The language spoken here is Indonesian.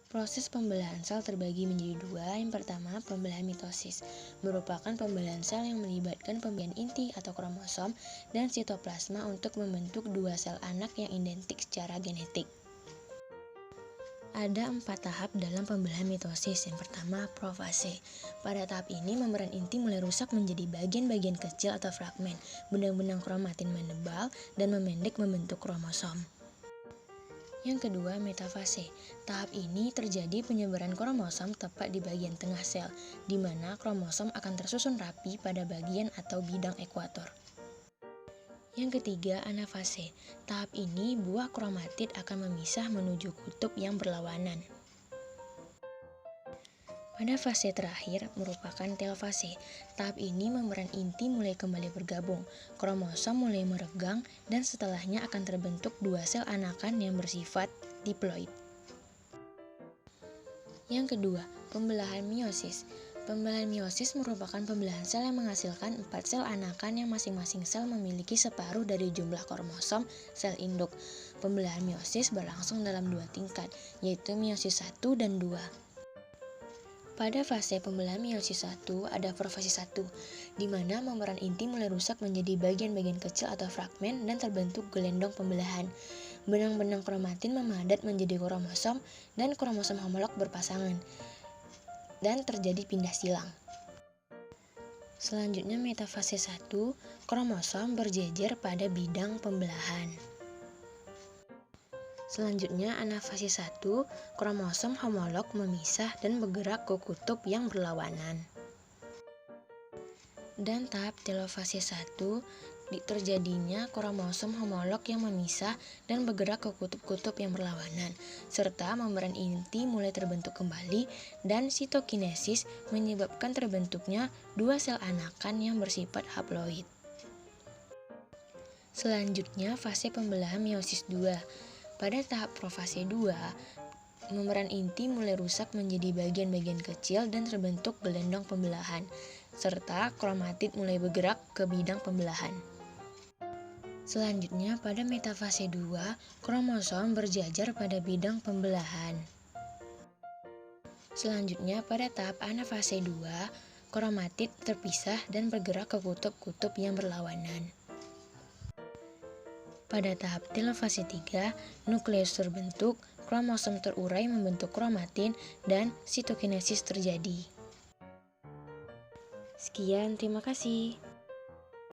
Proses pembelahan sel terbagi menjadi dua. Yang pertama, pembelahan mitosis, merupakan pembelahan sel yang melibatkan pembagian inti atau kromosom dan sitoplasma untuk membentuk dua sel anak yang identik secara genetik. Ada 4 tahap dalam pembelahan mitosis. Yang pertama, profase. Pada tahap ini, membran inti mulai rusak menjadi bagian-bagian kecil atau fragmen. Benang-benang kromatin menebal dan memendek membentuk kromosom. Yang kedua, metafase. Tahap ini terjadi penyebaran kromosom tepat di bagian tengah sel, di mana kromosom akan tersusun rapi pada bagian atau bidang ekuator. Yang ketiga, anafase. Tahap ini buah kromatid akan memisah menuju kutub yang berlawanan. Pada fase terakhir merupakan telofase. Tahap ini membran inti mulai kembali bergabung, kromosom mulai meregang, dan setelahnya akan terbentuk dua sel anakan yang bersifat diploid. Yang kedua, pembelahan meiosis. Pembelahan meiosis merupakan pembelahan sel yang menghasilkan 4 sel anakan yang masing-masing sel memiliki separuh dari jumlah kromosom sel induk. Pembelahan meiosis berlangsung dalam 2 tingkat, yaitu meiosis 1 dan 2. Pada fase pembelahan meiosis 1 ada profase 1, di mana membran inti mulai rusak menjadi bagian-bagian kecil atau fragmen dan terbentuk gelendong pembelahan. Benang-benang kromatin memadat menjadi kromosom dan kromosom homolog berpasangan, dan terjadi pindah silang. Selanjutnya metafase 1, kromosom berjejer pada bidang pembelahan. Selanjutnya anafase 1, kromosom homolog memisah dan bergerak ke kutub yang berlawanan. Dan tahap telofase 1, terjadinya kromosom homolog yang memisah dan bergerak ke kutub-kutub yang berlawanan, serta membran inti mulai terbentuk kembali, dan sitokinesis menyebabkan terbentuknya dua sel anakan yang bersifat haploid. Selanjutnya fase pembelahan meiosis 2. Pada tahap profase 2, membran inti mulai rusak menjadi bagian-bagian kecil dan terbentuk gelendong pembelahan, serta kromatid mulai bergerak ke bidang pembelahan. Selanjutnya pada metafase 2, kromosom berjajar pada bidang pembelahan. Selanjutnya pada tahap anafase 2, kromatid terpisah dan bergerak ke kutub-kutub yang berlawanan. Pada tahap telofase 3, nukleus terbentuk, kromosom terurai membentuk kromatin, dan sitokinesis terjadi. Sekian, terima kasih.